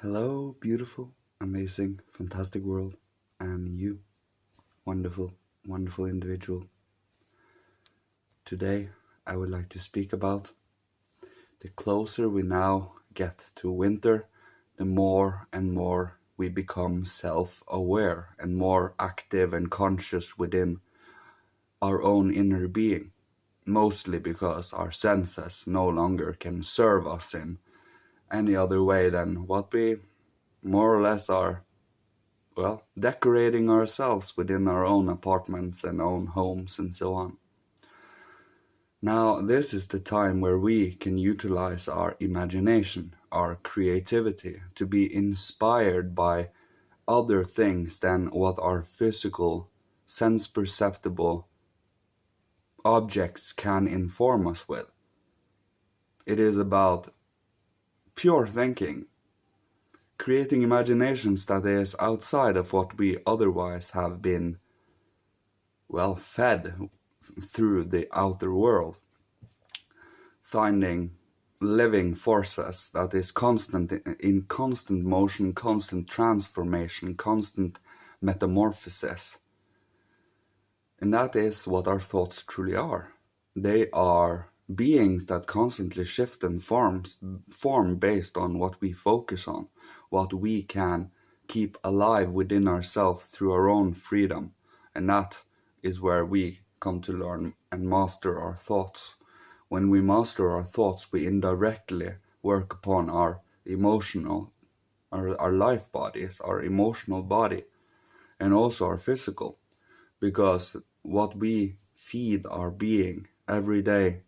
Hello, beautiful, amazing, fantastic world, and you, wonderful, wonderful individual. Today, I would like to speak about the closer we now get to winter, the more and more we become self-aware and more active and conscious within our own inner being, mostly because our senses no longer can serve us in any other way than what we more or less are decorating ourselves within our own apartments and own homes and so on. Now, this is the time where we can utilize our imagination, our creativity, to be inspired by other things than what our physical, sense-perceptible objects can inform us with. It is about pure thinking, creating imaginations that is outside of what we otherwise have been, fed through the outer world. Finding living forces that is constant in constant motion, constant transformation, constant metamorphosis. And that is what our thoughts truly are. They are beings that constantly shift and form based on what we focus on, what we can keep alive within ourselves through our own freedom. And that is where we come to learn and master our thoughts. When we master our thoughts, we indirectly work upon our emotional, our life bodies, our emotional body, and also our physical. Because what we feed our being every day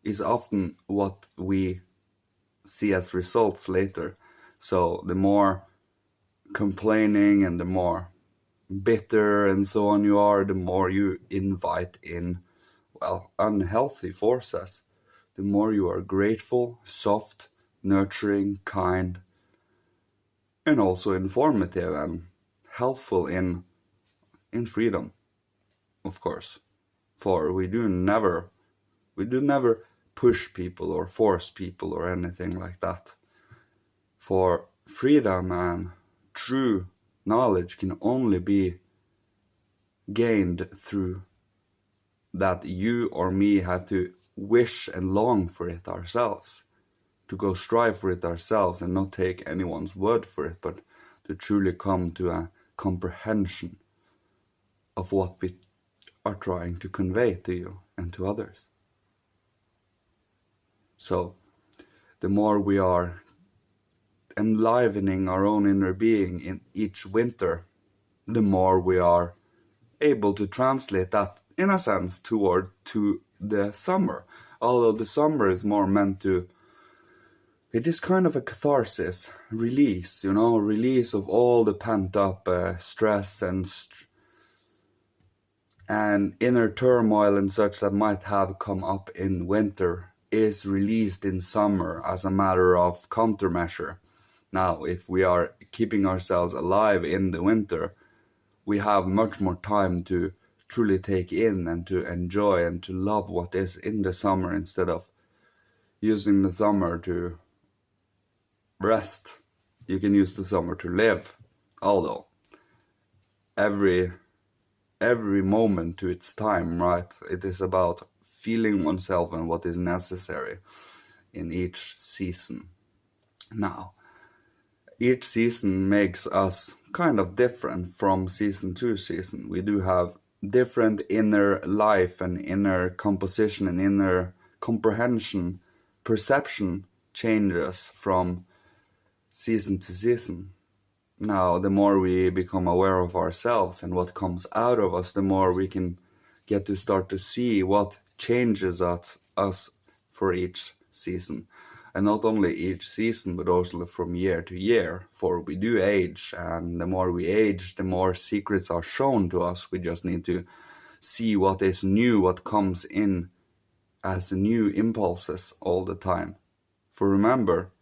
is often what we see as results later. So the more complaining and the more bitter and so on you are, the more you invite in, unhealthy forces. The more you are grateful, soft, nurturing, kind, and also informative and helpful in freedom, of course. For we do never push people or force people or anything like that. For freedom and true knowledge can only be gained through that you or me have to wish and long for it ourselves, to go strive for it ourselves and not take anyone's word for it, but to truly come to a comprehension of what we are trying to convey to you and to others. So, the more we are enlivening our own inner being in each winter, the more we are able to translate that, in a sense, to the summer. Although the summer is more meant to, it is kind of a catharsis, release, release of all the pent up stress and inner turmoil and such that might have come up in winter is released in summer as a matter of countermeasure. Now, if we are keeping ourselves alive in the winter, we have much more time to truly take in and to enjoy and to love what is in the summer instead of using the summer to rest. You can use the summer to live, although every moment to its time, right? It is about feeling oneself and what is necessary in each season. Now, each season makes us kind of different from season to season. We do have different inner life and inner composition and inner comprehension, perception changes from season to season. Now, the more we become aware of ourselves and what comes out of us, the more we can get to start to see what changes us for each season. And not only each season, but also from year to year, for we do age, and the more we age, the more secrets are shown to us. We just need to see what is new, what comes in as new impulses all the time. For remember,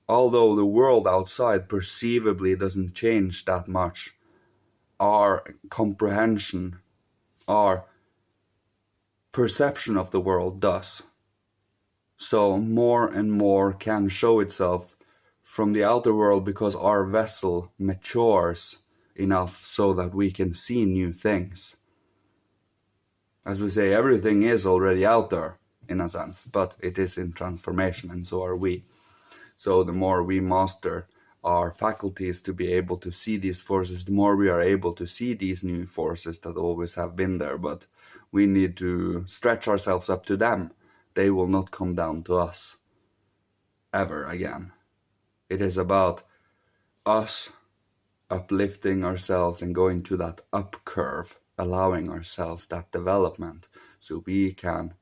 although the world outside perceivably doesn't change that much, our comprehension, our perception of the world does. So more and more can show itself from the outer world because our vessel matures enough so that we can see new things. As we say, everything is already out there in a sense, but it is in transformation, and so are we. So the more we master our faculties to be able to see these forces, the more we are able to see these new forces that always have been there, but we need to stretch ourselves up to them. They will not come down to us ever again. It is about us uplifting ourselves and going to that up curve, allowing ourselves that development so we can,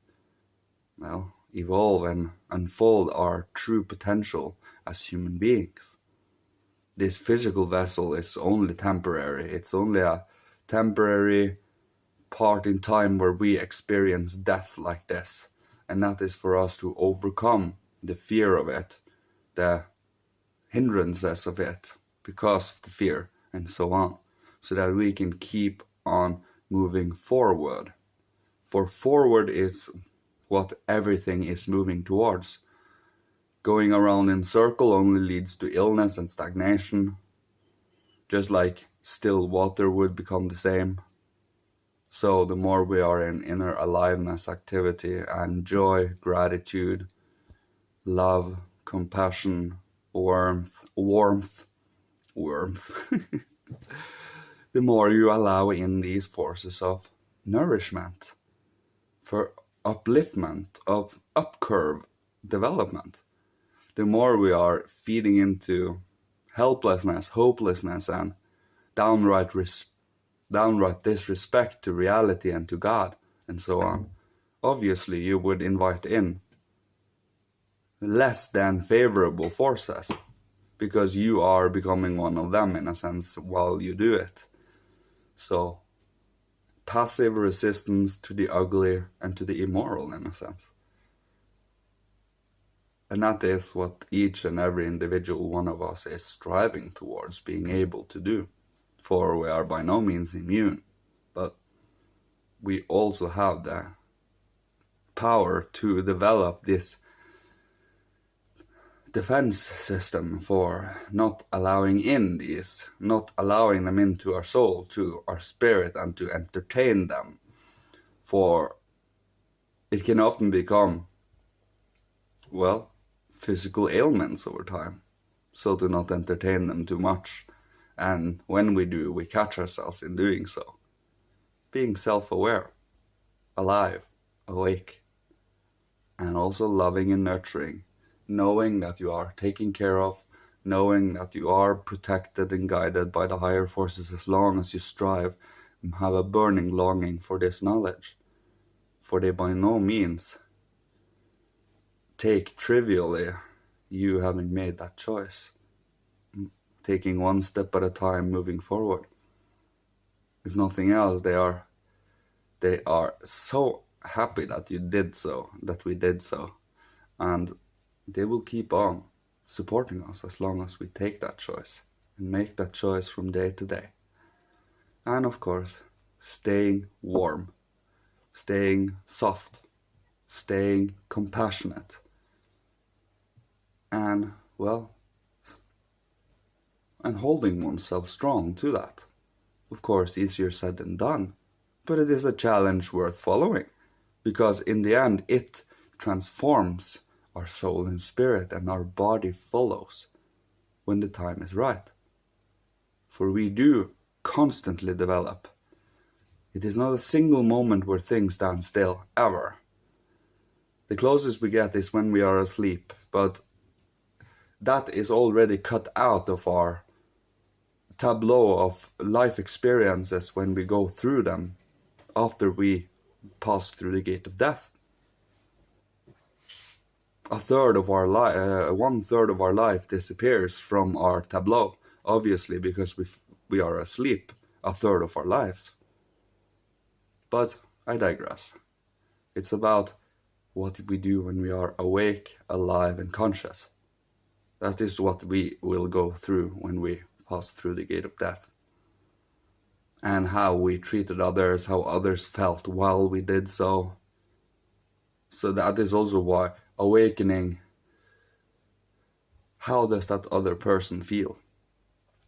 well, evolve and unfold our true potential as human beings. This physical vessel is only temporary. It's only a temporary part in time where we experience death like this. And that is for us to overcome the fear of it, the hindrances of it, because of the fear, and so on, so that we can keep on moving forward. For forward is what everything is moving towards. Going around in circle only leads to illness and stagnation, just like still water would become the same. So the more we are in inner aliveness, activity, and joy, gratitude, love, compassion, warmth, the more you allow in these forces of nourishment, for upliftment, of upcurve development. The more we are feeding into helplessness, hopelessness, and downright disrespect to reality and to God, and so on, obviously you would invite in less than favorable forces, because you are becoming one of them in a sense while you do it. So, passive resistance to the ugly and to the immoral in a sense. And that is what each and every individual one of us is striving towards being able to do. For we are by no means immune, but we also have the power to develop this defense system for not allowing in these, not allowing them into our soul, to our spirit, and to entertain them. For it can often become, well, physical ailments over time, so to not entertain them too much. And when we do, we catch ourselves in doing so. Being self-aware, alive, awake, and also loving and nurturing, knowing that you are taken care of, knowing that you are protected and guided by the higher forces as long as you strive and have a burning longing for this knowledge. For they by no means take trivially you having made that choice, taking one step at a time, moving forward. If nothing else, they are so happy that you did so, that we did so, and they will keep on supporting us as long as we take that choice and make that choice from day to day. And of course, staying warm, staying soft, staying compassionate, and, well, and holding oneself strong to that. Of course, easier said than done, but it is a challenge worth following, because in the end it transforms our soul and spirit, and our body follows when the time is right. For we do constantly develop. It is not a single moment where things stand still, ever. The closest we get is when we are asleep, but that is already cut out of our tableau of life experiences when we go through them after we pass through the gate of death. One third of our life disappears from our tableau, obviously, because we are asleep a third of our lives. But I digress. It's about what we do when we are awake, alive, and conscious. That is what we will go through when we pass through the gate of death. And how we treated others, how others felt while we did so. So that is also why awakening how does that other person feel?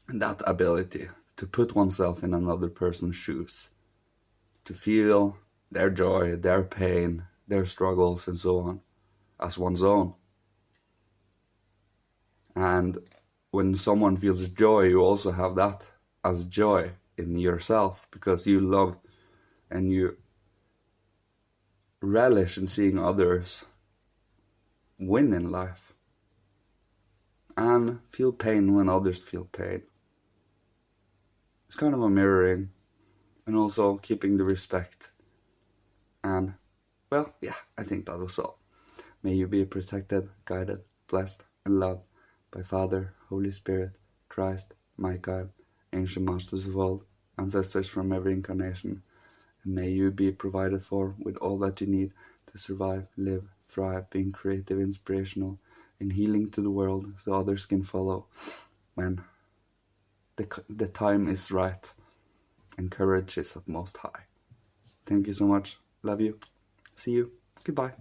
And that ability to put oneself in another person's shoes, to feel their joy, their pain, their struggles, and so on, as one's own. And when someone feels joy, you also have that as joy in yourself, because you love and you relish in seeing others win in life, and feel pain when others feel pain. It's kind of a mirroring, and also keeping the respect. And, well, yeah, I think that was all. May you be protected, guided, blessed, and loved by Father, Holy Spirit, Christ, my God, ancient masters of old, ancestors from every incarnation. And may you be provided for with all that you need to survive, live, thrive, being creative, inspirational, and healing to the world, so others can follow when the time is right and courage is at most high. Thank you so much. Love you. See you. Goodbye.